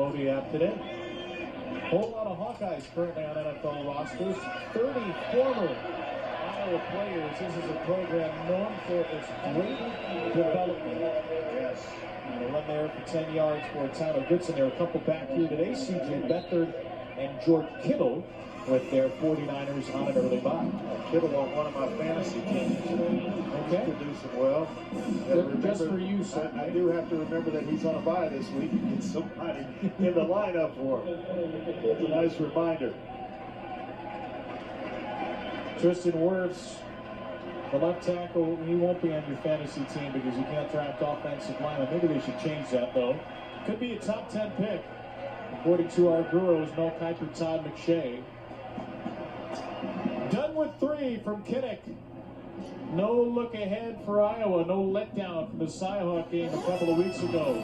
Moby app today. Whole lot of Hawkeyes currently on NFL rosters. 30 former Iowa players. This is a program known for its great development. Yes. And they run there for 10 yards for a town of Goodson. There are a couple back here today. C.J. Beathard and George Kittle with their 49ers on an early bye. Kittle on one of my fantasy teams. Okay. He's producing well. Just for you, sir. I do have to remember that he's on a bye this week and get somebody in the lineup for him. It's a nice reminder. Tristan Wirfs, the left tackle, he won't be on your fantasy team because you can't draft offensive linemen. Maybe they should change that, though. Could be a top 10 pick, according to our gurus, Mel Kiper, Todd McShay. Done with 3 from Kinnick. No look ahead for Iowa. No letdown from the Cyhawk game a couple of weeks ago.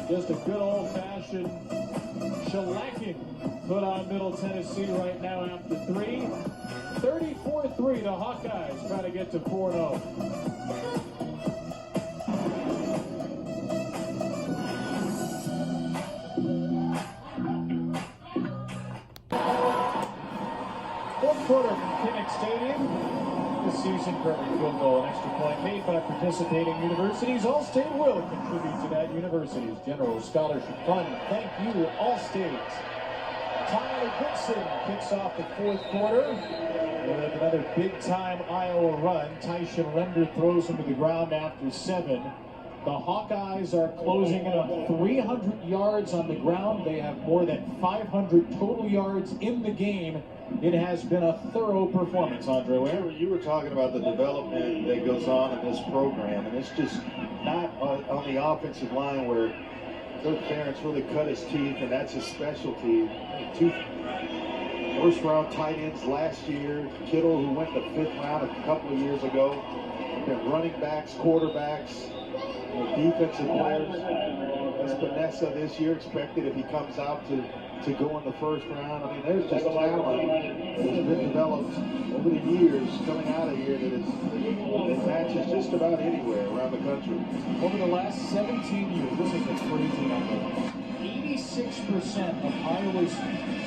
Just a good old-fashioned shellacking put on Middle Tennessee right now after 3. 34-3, the Hawkeyes trying to get to 4-0. Fourth quarter from Kinnick Stadium. This season, currently field goal, an extra point made by participating universities. All-State will contribute to that university's general scholarship fund. Thank you, All-State. Tyler Goodson kicks off the fourth quarter with another big-time Iowa run. Tyson Render throws him to the ground after 7. The Hawkeyes are closing in on 300 yards on the ground. They have more than 500 total yards in the game. It has been a thorough performance, Andre Ware. You were talking about the development that goes on in this program, and it's just not on the offensive line where Kirk Ferentz really cut his teeth, and that's his specialty. 2 first-round tight ends last year. Kittle, who went the 5th round a couple of years ago. Been running backs, quarterbacks, defensive players. Espinosa this year expected if he comes out to go in the first round. I mean, there's just talent that has been developed over the years coming out of here that matches just about anywhere around the country. Over the last 17 years, this is a crazy number. 86% of Iowa's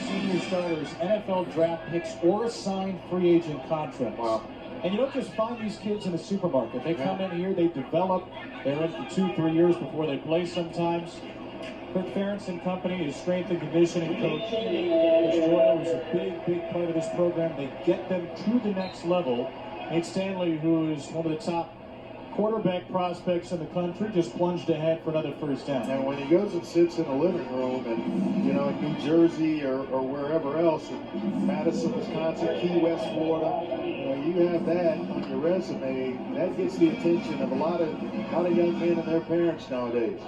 senior starters, NFL draft picks or assigned free agent contracts. Wow. And you don't just find these kids in a supermarket. They come in here, they develop, they're in for 2-3 years before they play sometimes. Kirk Ferentz and company, his strength and conditioning coach, Coach Doyle is a big part of this program. They get them to the next level. Nate Stanley, who is one of the top quarterback prospects in the country, just plunged ahead for another first down. And when he goes and sits in a living room and, you know, in New Jersey or wherever else, in Madison, Wisconsin, Key West, Florida, you have that on your resume. That gets the attention of a lot of young men and their parents nowadays.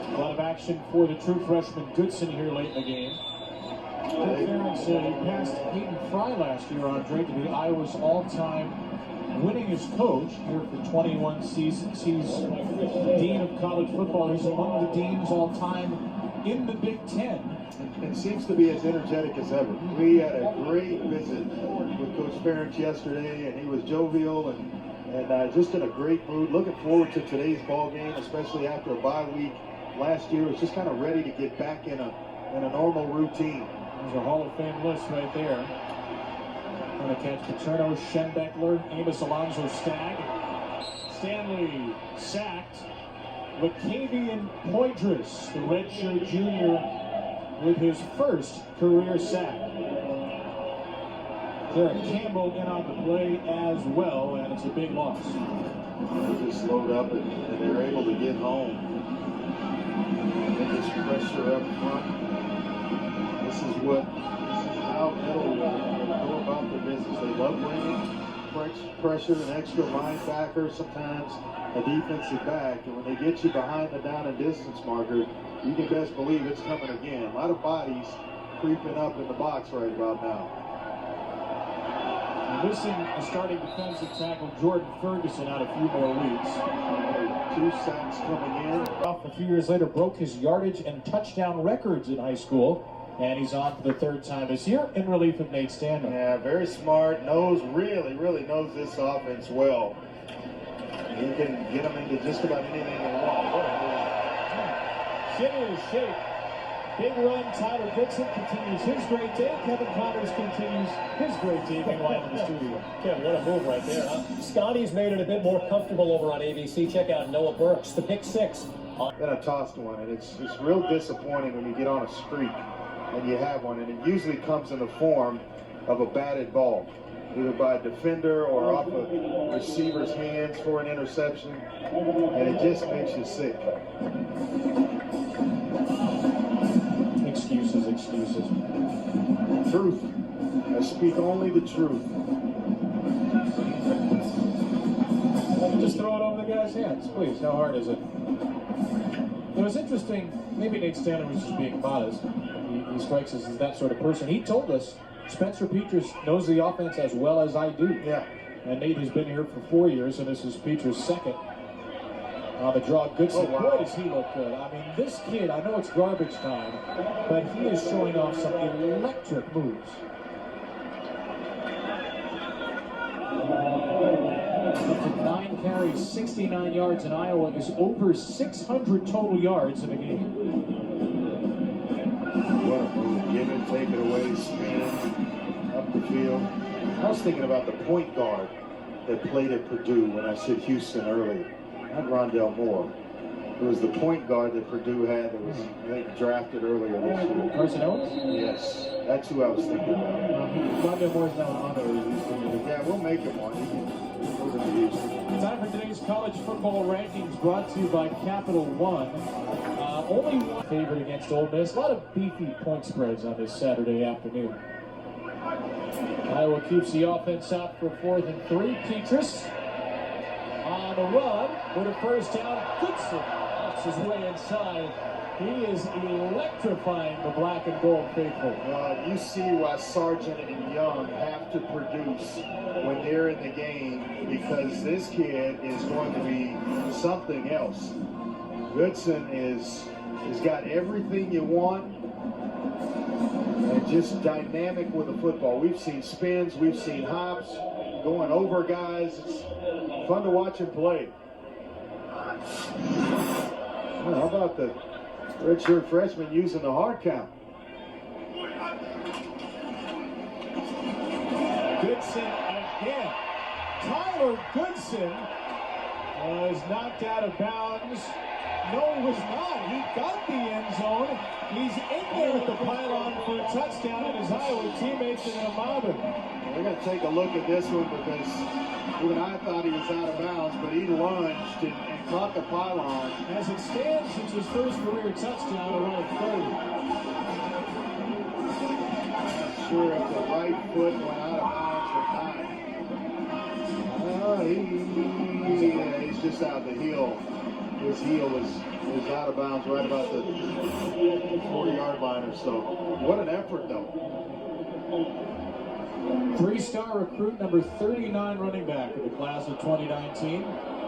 A lot of action for the true freshman Goodson here late in the game. Kirk Ferentz passed Hayden Fry last year, Andre, to be Iowa's all-time winningest coach here for 21 seasons. He's the dean of college football. He's among the deans all-time in the Big Ten. And seems to be as energetic as ever. We had a great visit with Coach Ferentz yesterday, and he was jovial and just in a great mood. Looking forward to today's ball game, especially after a bye week. Last year was just kind of ready to get back in a normal routine. There's a Hall of Fame list right there. Going to catch Paterno, Schenbeckler, Amos Alonzo Stagg. Stanley sacked. Latavian Poydras, the redshirt junior, with his first career sack. Derek Campbell in on the play as well, and it's a big loss. They just slowed up and they're able to get home. Get this pressure up front. This is how Middle go about their business. They love bringing pressure, an extra linebacker, sometimes a defensive back. And when they get you behind the down and distance marker, you can best believe it's coming again. A lot of bodies creeping up in the box right about now. Missing a starting defensive tackle, Jordan Ferguson, out a few more weeks. 2 sacks coming in. A few years later, broke his yardage and touchdown records in high school. And he's on for the third time this year in relief of Nate Stanley. Yeah, very smart. Really knows this offense well. He can get them into just about anything they want. Shimmy is shake. Big run. Tyler Goodson continues his great day. Kevin Connors continues his great day. Meanwhile in the studio. Kevin, what a move right there, huh? Scotty's made it a bit more comfortable over on ABC. Check out Noah Burks, the pick six. Then I tossed one, and it's real disappointing when you get on a streak and you have one, and it usually comes in the form of a batted ball, either by a defender or off a receiver's hands for an interception, and it just makes you sick. Excuses. Truth. I speak only the truth. Just throw it over the guy's hands, please. How hard is it? It was interesting. Maybe Nate Stanley was just being modest. He strikes us as that sort of person. He told us Spencer Petras knows the offense as well as I do. Yeah. And Nate has been here for 4 years, and this is Petras' second. The draw, Goodson. Oh, wow. Boy, does he look good. I mean, this kid, I know it's garbage time, but he is showing off some electric moves. Up to 9 carries, 69 yards, and Iowa is over 600 total yards in a game. What a move. Give it, take it away, spin, up the field. I was thinking about the point guard that played at Purdue when I said Houston earlier. Not Rondell Moore. It was the point guard that Purdue had that was, I think, drafted earlier this year. Carson Owens? Yes, that's who I was thinking about. Rondell Moore's now an honorary Houston. Yeah, we'll make him one. We're going to Houston. Time for today's college football rankings brought to you by Capital One. Only one favorite against Ole Miss. A lot of beefy point spreads on this Saturday afternoon. Iowa keeps the offense out for 4th and 3. Petras on the run with a first down. Goodson knocks his way inside. He is electrifying the black and gold faithful. You see why Sargent and Young have to produce when they're in the game, because this kid is going to be something else. Goodson has got everything you want and just dynamic with the football. We've seen spins, we've seen hops, going over guys. It's fun to watch him play. Well, how about the redshirt freshman using the hard count? Goodson again. Tyler Goodson was knocked out of bounds. No, he was not. He got the end zone. He's in there at the pylon for a touchdown, and his Iowa teammates are going to mob him. We're going to take a look at this one because even I thought he was out of bounds, but he lunged and caught the pylon. As it stands, it's his first career touchdown around 30. Not sure if the right foot went out of bounds or not. He's just out the heel. His heel was out of bounds right about the 40-yard line or so. What an effort, though. 3-star recruit, number 39 running back of the class of 2019.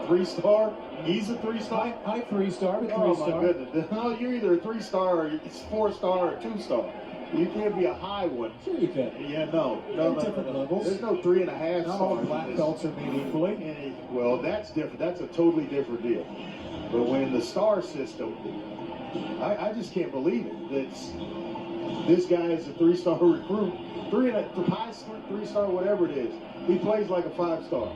3-star? He's a 3-star? High 3-star, but 3-star. Oh, my goodness. No, you're either a 3-star or it's 4-star or 2-star. You can't be a high one. Sure you can. Yeah, no. Different levels. There's no 3.5 Not all stars. black belts are made equally. Well, that's different. That's a totally different deal. But when the star system, I just can't believe it. This guy is a 3-star recruit, 3-star, whatever it is. He plays like a 5-star.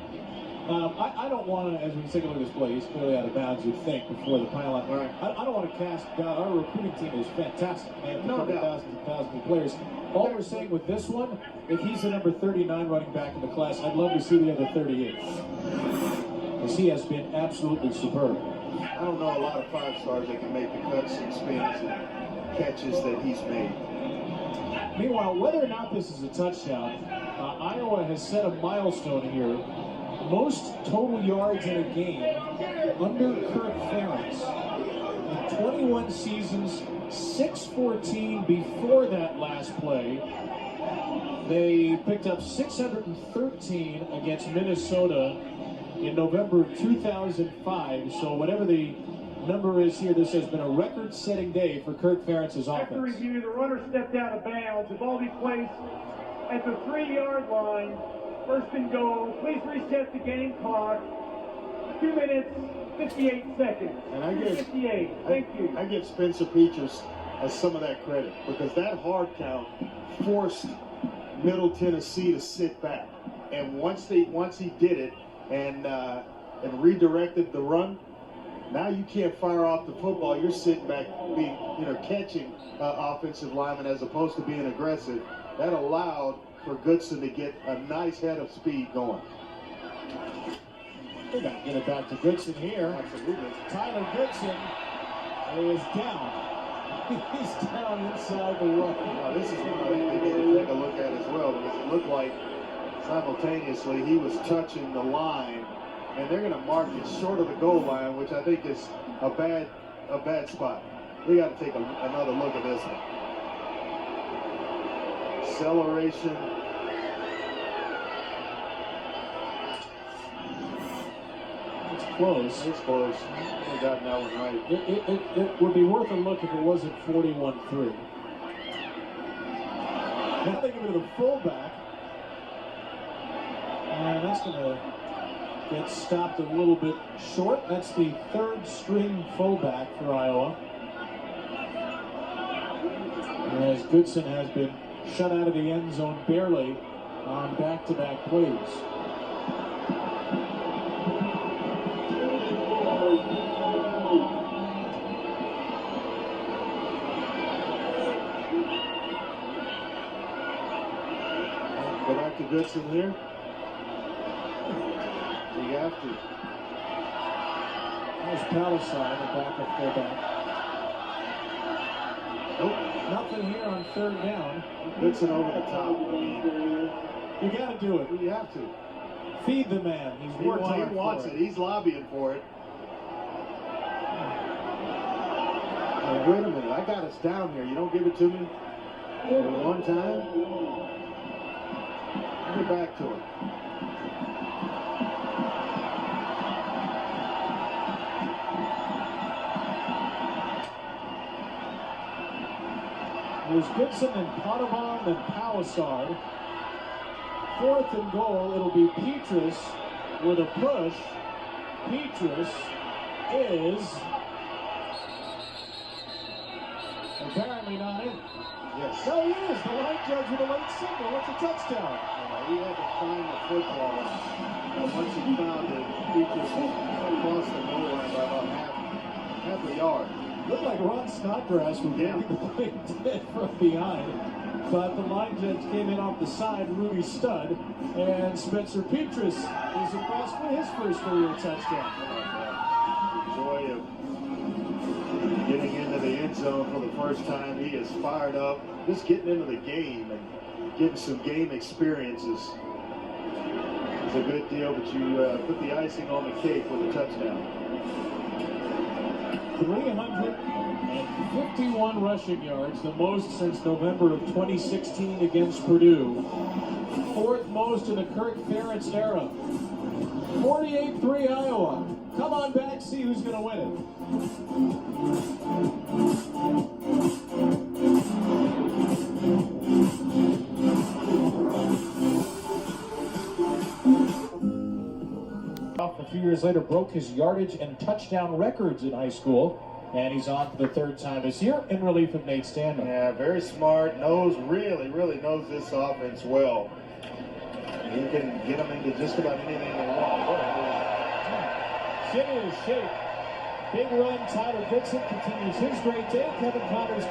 I don't want to, as we take a look at this play, he's clearly out of bounds, you'd think, before the pylon. Right. I don't want to cast doubt. Our recruiting team is fantastic. They have No doubt. thousands of players. All we're saying with this one, if he's the number 39 running back in the class, I'd love to see the other 38. Because he has been absolutely superb. I don't know a lot of 5-stars that can make the cuts and spins and catches that he's made. Meanwhile, whether or not this is a touchdown, Iowa has set a milestone here. Most total yards in a game under Kirk Ferentz. In 21 seasons, 614 before that last play. They picked up 613 against Minnesota in November of 2005. So whatever the number is here. This has been a record-setting day for Kirk Ferentz's After offense. review, the runner stepped out of bounds. The ball be placed at the 3-yard line. First and goal. Please reset the game clock. 2 minutes, 58 seconds. And I give 58. Thank you. I give Spencer Petras some of that credit, because that hard count forced Middle Tennessee to sit back. And once he did it and redirected the run, now you can't fire off the football. You're sitting back, catching offensive linemen as opposed to being aggressive. That allowed for Goodson to get a nice head of speed going. They got to get it back to Goodson here. Absolutely. Tyler Goodson is down. He's down inside the run. Now, this is one I think they need to take a look at as well, because it looked like simultaneously he was touching the line, and they're going to mark it short of the goal line, which I think is a bad spot. We got to take another look at this one. Acceleration. It's close. It's close. They got that one right. It would be worth a look if it wasn't 41-3. Now they give it to the fullback. And that's going to get stopped a little bit short. That's the third string fullback for Iowa. As Goodson has been shut out of the end zone barely on back-to-back plays. Go back to Goodson here. You have to. There's Palestine, the backup fullback. Nope. Nothing here on third down. Goodson over the top. You got to do it. You have to. Feed the man. He's He worked hard wants for it. He's lobbying for it. Now, wait a minute. I got us down here. You don't give it to me one time? Get back to it. There's Goodson and Potabom and Palisade. Fourth and goal, it'll be Petras with a push. Petras is apparently not in. Yes. No, he is. The line judge with a late signal. It's a touchdown. He had to find the football. And once he found it, Petras across the goal line by about half a yard. Looked like Ron Snodgrass was getting the play dead from behind. But the line judge came in off the side, Rudy Stud, and Spencer Petras is across for his first career touchdown. Joy of getting into the end zone for the first time. He is fired up, just getting into the game and getting some game experiences. It's a good deal, but you put the icing on the cake with a touchdown. 351 rushing yards, the most since November of 2016 against Purdue. Fourth most in the Kirk Ferentz era. 48-3 Iowa. Come on back, see who's going to win it. A few years later, broke his yardage and touchdown records in high school. And he's on for the third time this year in relief of Nate Stanley. Yeah, very smart. Really knows this offense well. He can get them into just about anything they want. Shimmy is shape. Big run. Tyler Goodson continues his great day. Kevin Connors